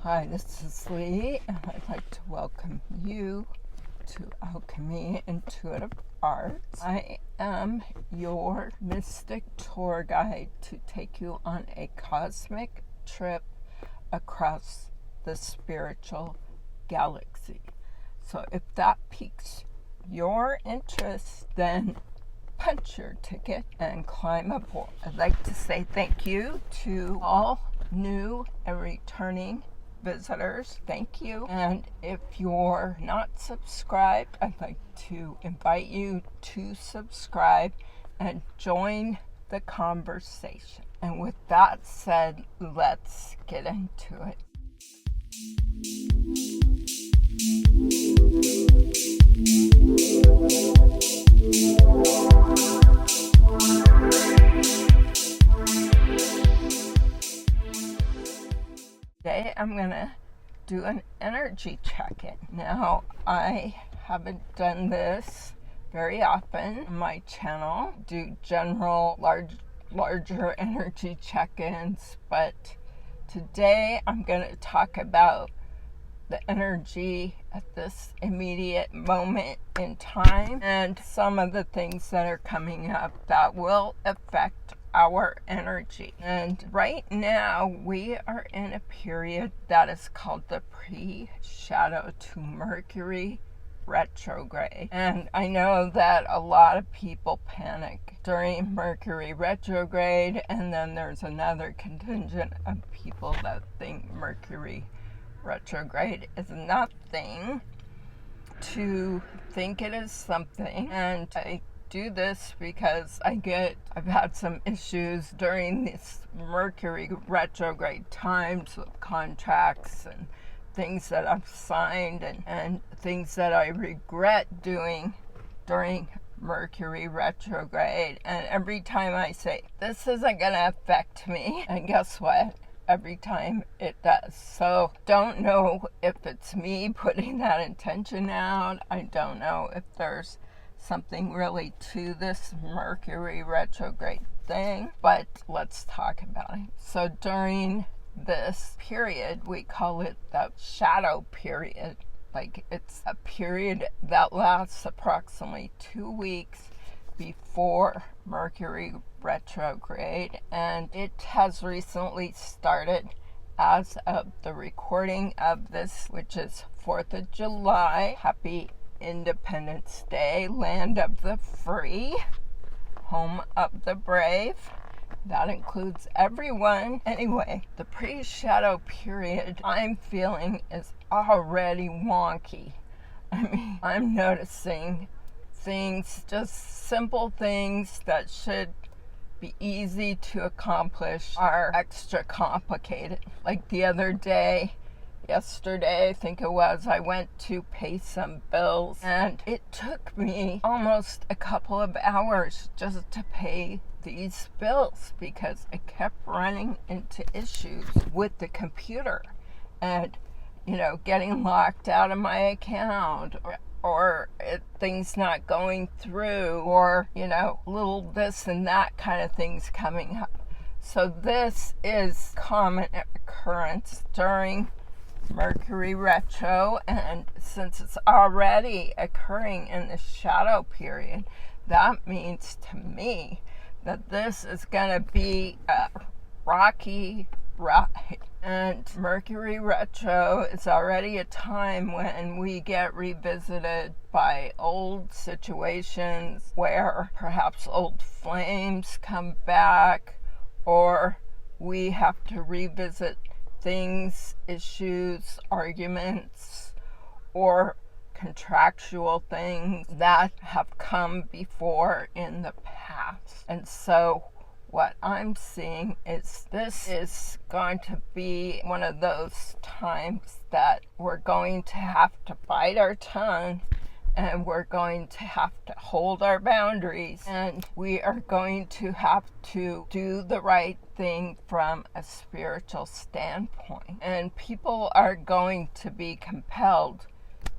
Hi, this is Leigh, and I'd like to welcome you to Alchemy Intuitive Arts. I am your mystic tour guide to take you on a cosmic trip across the spiritual galaxy. So if that piques your interest, then punch your ticket and climb aboard. I'd like to say thank you to all new and returning visitors. Thank you. And if you're not subscribed, I'd like to invite you to subscribe and join the conversation. And with that said, let's get into it. Today I'm going to do an energy check-in. Now, I haven't done this very often on my channel, do general larger energy check-ins, but today I'm going to talk about the energy at this immediate moment in time and some of the things that are coming up that will affect our energy. And right now we are in a period that is called the pre-shadow to Mercury retrograde. And I know that a lot of people panic during Mercury retrograde, and then there's another contingent of people that think Mercury retrograde is nothing to think it is something. And I do this because I've had some issues during this Mercury retrograde times with contracts and things that I've signed and things that I regret doing during Mercury retrograde. And every time I say, this isn't going to affect me, and guess what? Every time it does. So don't know if it's me putting that intention out. I don't know if there's something really to this Mercury retrograde thing, but let's talk about it. So during this period, we call it the shadow period. Like, it's a period that lasts approximately 2 weeks before Mercury retrograde, and it has recently started as of the recording of this, which is 4th of July. Happy Independence Day, land of the free, home of the brave. That includes everyone. Anyway, the pre-shadow period I'm feeling is already wonky. I mean, I'm noticing things, just simple things that should be easy to accomplish are extra complicated. Like the other day, yesterday, I think it was, I went to pay some bills, and it took me almost a couple of hours just to pay these bills because I kept running into issues with the computer and, getting locked out of my account or things not going through, or, little this and that kind of things coming up. So this is common occurrence during Mercury retro, and since it's already occurring in the shadow period, that means to me that this is going to be a rocky ride. And Mercury retro is already a time when we get revisited by old situations where perhaps old flames come back, or we have to revisit things, issues, arguments, or contractual things that have come before in the past. And so what I'm seeing is this is going to be one of those times that we're going to have to bite our tongue, and we're going to have to hold our boundaries, and we are going to have to do the right thing from a spiritual standpoint. And people are going to be compelled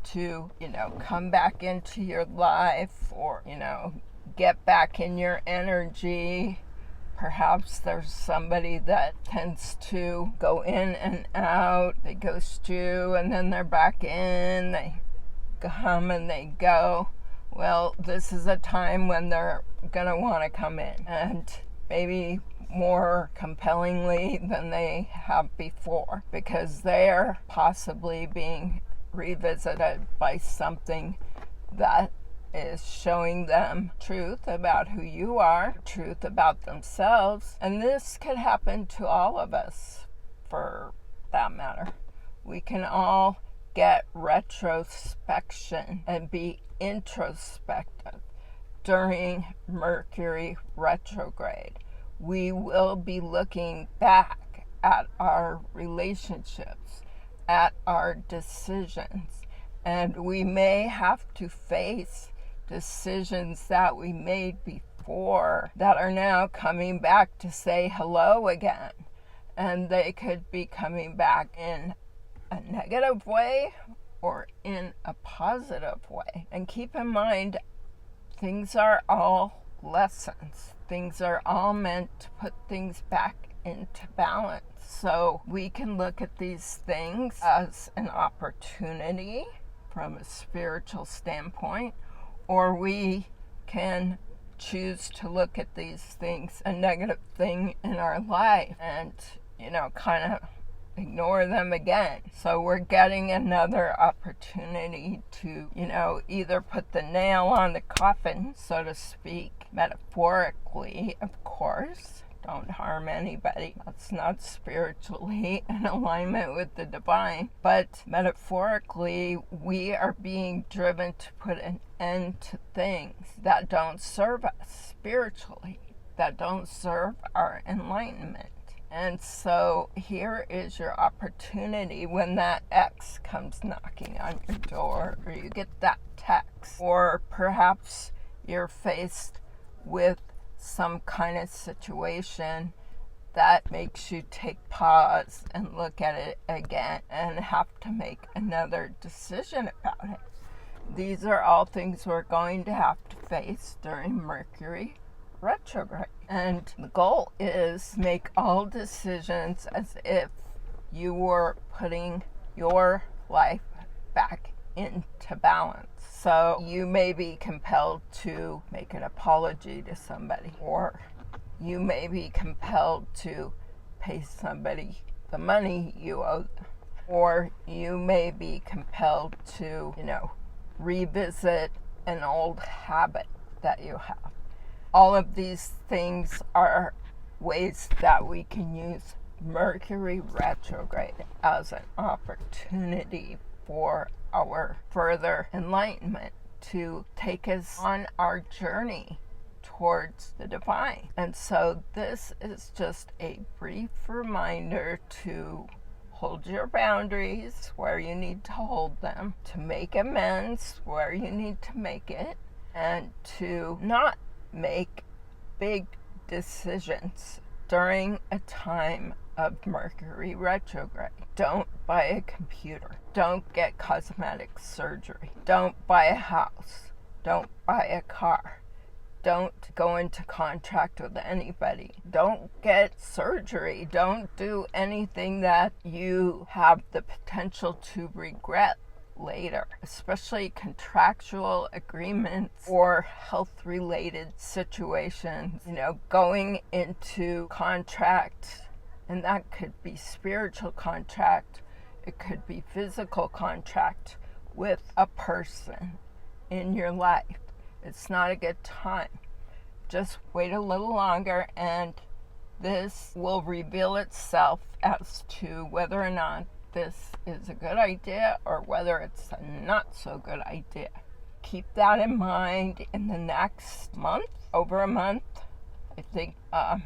to, come back into your life, or, get back in your energy, perhaps there's somebody that tends to go in and out. They ghost you and then they're back in. They come and they go. Well, this is a time when they're going to want to come in, and maybe more compellingly than they have before, because they're possibly being revisited by something that is showing them truth about who you are, truth about themselves. And this could happen to all of us, for that matter. We can all get retrospection and be introspective during Mercury retrograde. We will be looking back at our relationships, at our decisions, and we may have to face decisions that we made before that are now coming back to say hello again. And they could be coming back in a negative way or in a positive way. And keep in mind, things are all lessons. Things are all meant to put things back into balance. So we can look at these things as an opportunity from a spiritual standpoint, or we can choose to look at these things, a negative thing in our life, and, kind of ignore them again. So we're getting another opportunity to, either put the nail on the coffin, so to speak, metaphorically, of course. Don't harm anybody. That's not spiritually in alignment with the divine. But metaphorically, we are being driven to put an end to things that don't serve us spiritually, that don't serve our enlightenment. And so here is your opportunity when that ex comes knocking on your door, or you get that text, or perhaps you're faced with some kind of situation that makes you take pause and look at it again and have to make another decision about it. These are all things we're going to have to face during Mercury retrograde. And the goal is make all decisions as if you were putting your life back into balance. So you may be compelled to make an apology to somebody, or you may be compelled to pay somebody the money you owe them, or you may be compelled to, revisit an old habit that you have. All of these things are ways that we can use Mercury retrograde as an opportunity for our further enlightenment, to take us on our journey towards the divine. And so this is just a brief reminder to hold your boundaries where you need to hold them, to make amends where you need to make it, and to not make big decisions during a time of Mercury retrograde. Don't buy a computer. Don't get cosmetic surgery. Don't buy a house. Don't buy a car. Don't go into contract with anybody. Don't get surgery. Don't do anything that you have the potential to regret later, especially contractual agreements or health-related situations. Going into contract, and that could be spiritual contract, it could be physical contract with a person in your life. It's not a good time. Just wait a little longer, and this will reveal itself as to whether or not this is a good idea or whether it's a not so good idea. Keep that in mind in the next month, over a month. I think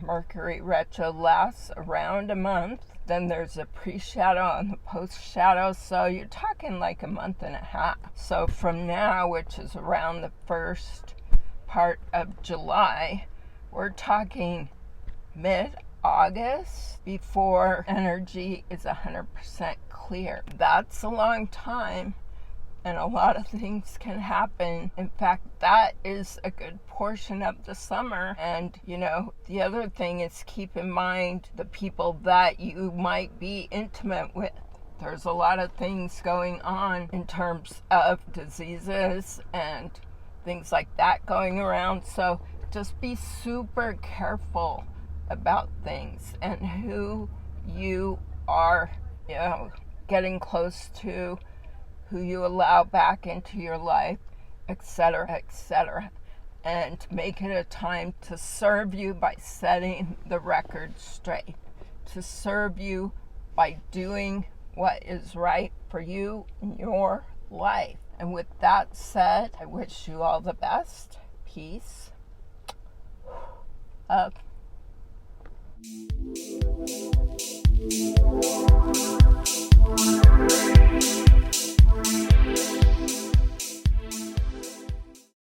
Mercury retro lasts around a month. Then there's a pre-shadow and the post-shadow, so you're talking like a month and a half. So from now, which is around the first part of July, we're talking mid-August before energy is 100% clear. That's a long time, and a lot of things can happen. In fact, that is a good portion of the summer. And, the other thing is keep in mind the people that you might be intimate with. There's a lot of things going on in terms of diseases and things like that going around. So just be super careful about things and who you are, getting close to, who you allow back into your life, etc., etc. And make it a time to serve you by setting the record straight, to serve you by doing what is right for you in your life. And with that said, I wish you all the best. Peace. Love.